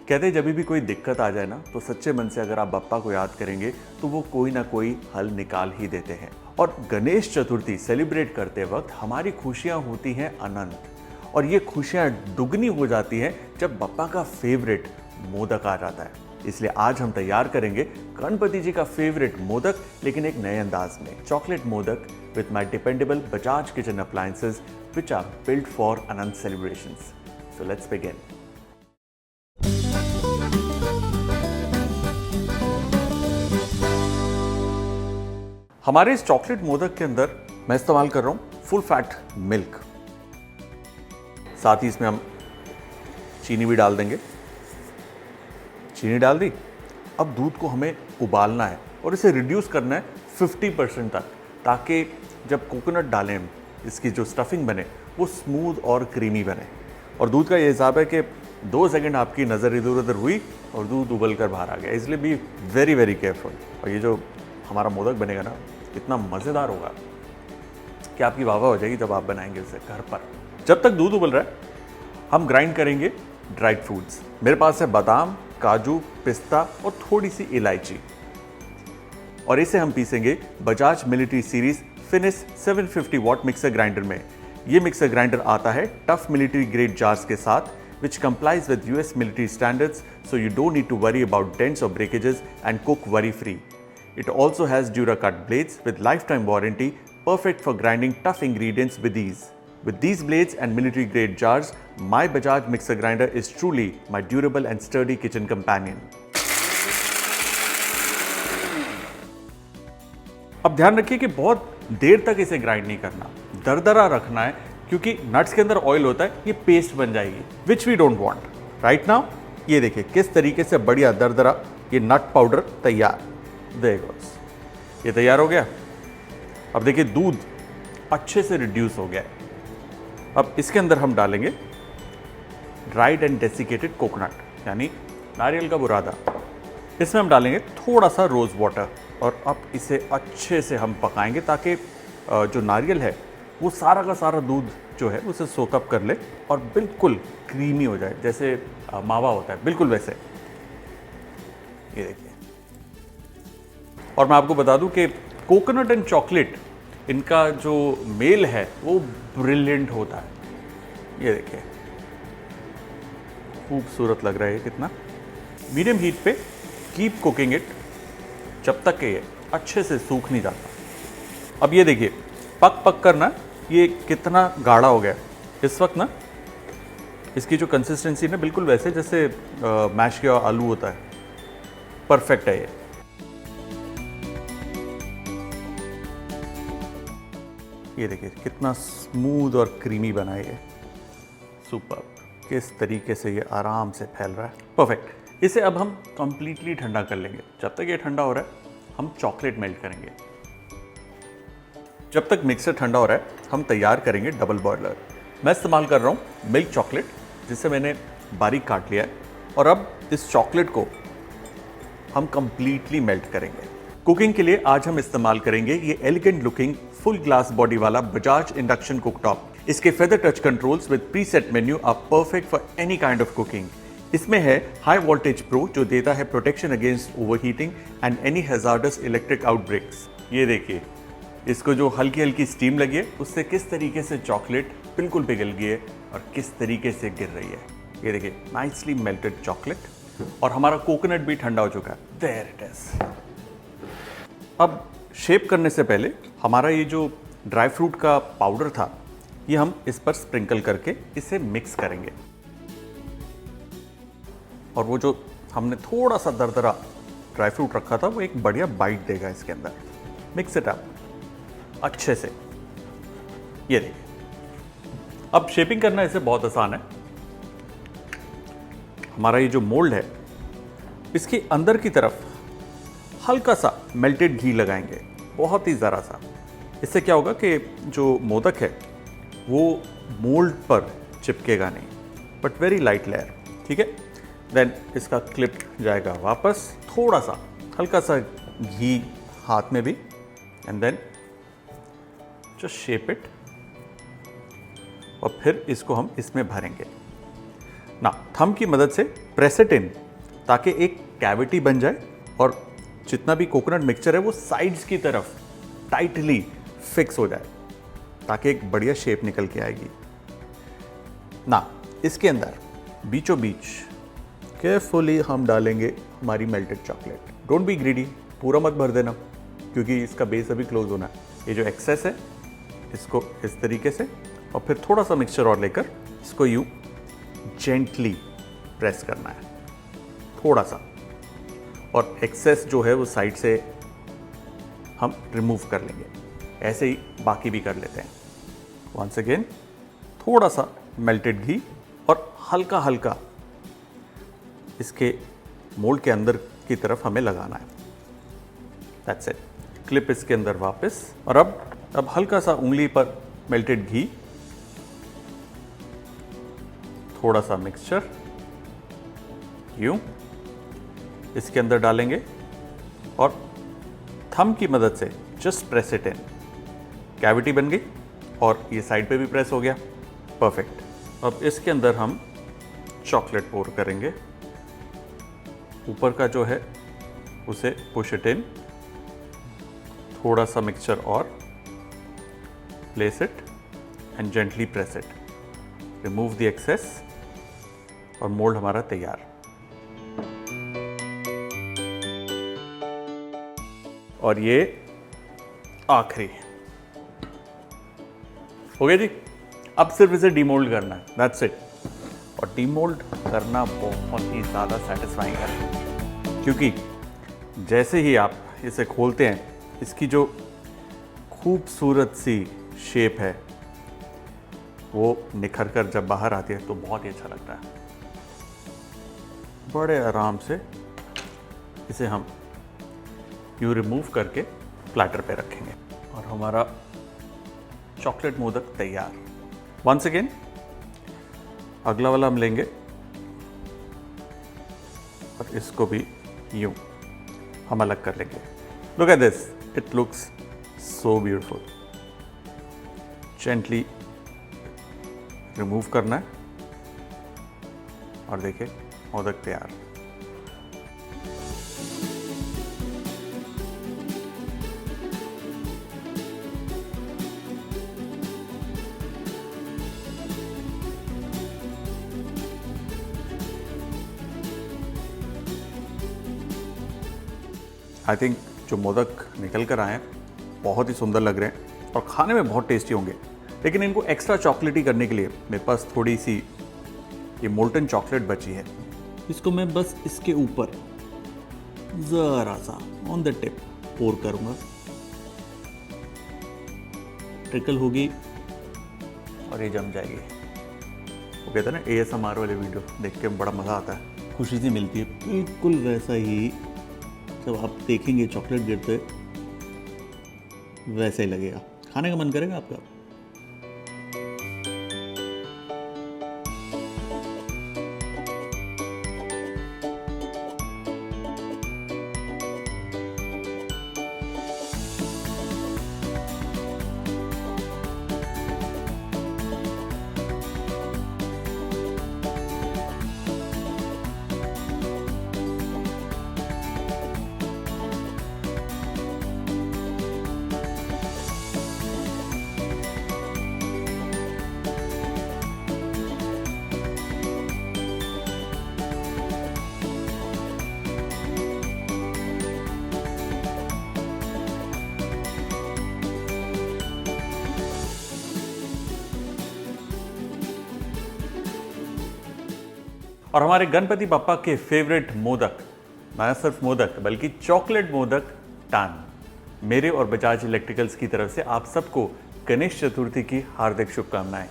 कहते हैं जब भी कोई दिक्कत आ जाए ना तो सच्चे मन से अगर आप बप्पा को याद करेंगे तो वो कोई ना कोई हल निकाल ही देते हैं। और गणेश चतुर्थी सेलिब्रेट करते वक्त हमारी खुशियां होती हैं अनंत, और ये खुशियां दुगनी हो जाती हैं जब बप्पा का फेवरेट मोदक आ जाता है। इसलिए आज हम तैयार करेंगे गणपति जी का फेवरेट मोदक, लेकिन एक नए अंदाज में, chocolate modak with my dependable Bajaj kitchen appliances which are built for Anant celebrations. So let's begin. हमारे इस चॉकलेट मोदक के अंदर मैं इस्तेमाल कर रहा हूं फुल फैट मिल्क। साथ ही इसमें हम चीनी भी डाल देंगे। चीनी डाल दी। अब दूध को हमें उबालना है और इसे रिड्यूस करना है 50% तक, ताकि जब कोकोनट डालें इसकी जो स्टफिंग बने वो स्मूथ और क्रीमी बने। और दूध का ये हिसाब है कि 2 सेकंड आपकी नज़र इधर उधर हुई और दूध उबल कर बाहर आ गया, इसलिए बी वेरी वेरी केयरफुल। और ये जो हमारा मोदक बनेगा ना, इतना मज़ेदार होगा कि आपकी वाह वाह हो जाएगी जब आप बनाएंगे उसे घर पर। जब तक दूध उबल रहा है हम ग्राइंड करेंगे ड्राइड फ्रूट्स। मेरे पास है बादाम, काजू, पिस्ता और थोड़ी सी इलायची, और इसे हम पीसेंगे Bajaj military series finish 750 watt mixer grinder में। ये मिक्सर ग्राइंडर आता है टफ मिलिट्री ग्रेड जार्स के साथ, which complies with US military standards, so you don't need to worry about dents or breakages and cook worry free. It also has DuraCut blades with lifetime warranty, perfect for grinding tough ingredients with ease. With these blades and military grade jars, my Bajaj mixer grinder is truly my durable and sturdy kitchen companion. अब ध्यान रखिए कि बहुत देर तक इसे grind नहीं करना, दरदरा रखना है, क्योंकि नट्स के अंदर ऑयल होता है, ये पेस्ट बन जाएगी, which we don't want. Right now ये देखिए किस तरीके से बढ़िया दरदरा ये नट पाउडर तैयार। देखो ये तैयार हो गया। अब देखिए दूध अच्छे से रिड्यूस हो गया है। अब इसके अंदर हम डालेंगे ड्राइड एंड डेसिकेटेड कोकोनट, यानी नारियल का बुरादा। इसमें हम डालेंगे थोड़ा सा रोज़ वाटर, और अब इसे अच्छे से हम पकाएंगे ताकि जो नारियल है वो सारा का सारा दूध जो है उसे सोकअप कर ले और बिल्कुल क्रीमी हो जाए, जैसे मावा होता है बिल्कुल वैसे। ये देखिए। और मैं आपको बता दूं कि कोकोनट एंड चॉकलेट, इनका जो मेल है वो ब्रिलियंट होता है। ये देखिए खूबसूरत लग रहा है कितना। मीडियम हीट पे कीप कुकिंग इट जब तक कि ये अच्छे से सूख नहीं जाता। अब ये देखिए पक पक करना, ये कितना गाढ़ा हो गया इस वक्त ना। इसकी जो कंसिस्टेंसी ना बिल्कुल वैसे जैसे मैश किया आलू होता है, परफेक्ट है ये। ये देखिए कितना स्मूथ और क्रीमी बना है ये, सुपर। किस तरीके से ये आराम से फैल रहा है, परफेक्ट। इसे अब हम कंप्लीटली ठंडा कर लेंगे। जब तक ये ठंडा हो रहा है हम चॉकलेट मेल्ट करेंगे। जब तक मिक्सर ठंडा हो रहा है हम तैयार करेंगे डबल बॉयलर। मैं इस्तेमाल कर रहा हूँ मिल्क चॉकलेट, जिसे मैंने बारीक काट लिया है। और अब इस चॉकलेट को हम कंप्लीटली मेल्ट करेंगे। कुकिंग के लिए आज हम इस्तेमाल करेंगे ये elegant looking full glass body वाला बजाज इंडक्शन कुकटॉप। इसके feather touch controls with preset menu are perfect for any kind of cooking. इसमें है हाई वोल्टेज प्रो, जो देता है protection against overheating and any hazardous electric outbreaks. ये देखिए इसको जो हल्की हल्की स्टीम लगी है उससे किस तरीके से चॉकलेट बिल्कुल पिघल गई है और किस तरीके से गिर रही है। ये देखिए नाइसली मेल्टेड चॉकलेट, और हमारा कोकोनट भी ठंडा हो चुका है। There it is. अब शेप करने से पहले हमारा ये जो ड्राई फ्रूट का पाउडर था ये हम इस पर स्प्रिंकल करके इसे मिक्स करेंगे, और वो जो हमने थोड़ा सा दरदरा ड्राई फ्रूट रखा था वो एक बढ़िया बाइट देगा इसके अंदर। मिक्स इट अप अच्छे से। ये देखिए अब शेपिंग करना इसे बहुत आसान है। हमारा ये जो मोल्ड है इसके अंदर की तरफ हल्का सा मेल्टेड घी लगाएंगे, बहुत ही ज़रा सा। इससे क्या होगा कि जो मोदक है वो मोल्ड पर चिपकेगा नहीं, बट वेरी लाइट लेयर। ठीक है। देन इसका क्लिप जाएगा वापस, थोड़ा सा हल्का सा घी हाथ में भी, and then just shape it, और फिर इसको हम इसमें भरेंगे ना। थंब की मदद से प्रेस इट इन ताकि एक कैविटी बन जाए और जितना भी कोकोनट मिक्सचर है वो साइड्स की तरफ टाइटली फिक्स हो जाए ताकि एक बढ़िया शेप निकल के आएगी ना। इसके अंदर बीचों बीच केयरफुली हम डालेंगे हमारी melted chocolate. Don't be greedy, पूरा मत भर देना क्योंकि इसका बेस अभी क्लोज होना है। ये जो एक्सेस है इसको इस तरीके से और फिर थोड़ा सा मिक्सचर और लेकर इसको यूं जेंटली प्रेस करना है थोड़ा सा, और एक्सेस जो है वो साइड से हम रिमूव कर लेंगे। ऐसे ही बाकी भी कर लेते हैं। वंस अगेन थोड़ा सा मेल्टेड घी और हल्का हल्का इसके मोल्ड के अंदर की तरफ हमें लगाना है। That's it. क्लिप इसके अंदर वापस, और अब हल्का सा उंगली पर मेल्टेड घी, थोड़ा सा मिक्सचर यूं इसके अंदर डालेंगे और थंब की मदद से just press it in. Cavity बन गई और ये साइड पे भी प्रेस हो गया। परफेक्ट। अब इसके अंदर हम चॉकलेट पोर करेंगे। ऊपर का जो है उसे पुश इट इन, थोड़ा सा मिक्सचर और place it and gently press it, remove the excess और मोल्ड हमारा तैयार। और ये आखिरी हो गया जी। अब सिर्फ इसे डीमोल्ड करना है, दैट्स इट। और डीमोल्ड करना बहुत ही ज़्यादा सेटिस्फाइंग है क्योंकि जैसे ही आप इसे खोलते हैं इसकी जो खूबसूरत सी शेप है वो निखर कर जब बाहर आती है तो बहुत ही अच्छा लगता है। बड़े आराम से इसे हम यूँ रिमूव करके प्लेटर पे रखेंगे और हमारा चॉकलेट मोदक तैयार। वंस अगेन अगला वाला हम लेंगे और इसको भी यूं हम अलग कर लेंगे। Look at this, it looks so beautiful. Gently remove करना है और देखिए मोदक तैयार। आई थिंक जो मोदक निकल कर आए हैं बहुत ही सुंदर लग रहे हैं और खाने में बहुत टेस्टी होंगे। लेकिन इनको एक्स्ट्रा चॉकलेटी करने के लिए मेरे पास थोड़ी सी ये मोल्टन चॉकलेट बची है। इसको मैं बस इसके ऊपर ज़रा सा ऑन द टिप पोर करूँगा। ट्रिकल होगी और ये जम जाएगी। वो कहते हैं ना ASMR वाले वीडियो देख के बड़ा मज़ा आता है, खुशी सी मिलती है। बिल्कुल वैसा ही जब आप देखेंगे चॉकलेट गिरते वैसे ही लगेगा, खाने का मन करेगा आपका। और हमारे गणपति बप्पा के फेवरेट मोदक, ना सिर्फ मोदक बल्कि चॉकलेट मोदक टान, मेरे और बजाज इलेक्ट्रिकल्स की तरफ से आप सबको गणेश चतुर्थी की हार्दिक शुभकामनाएं।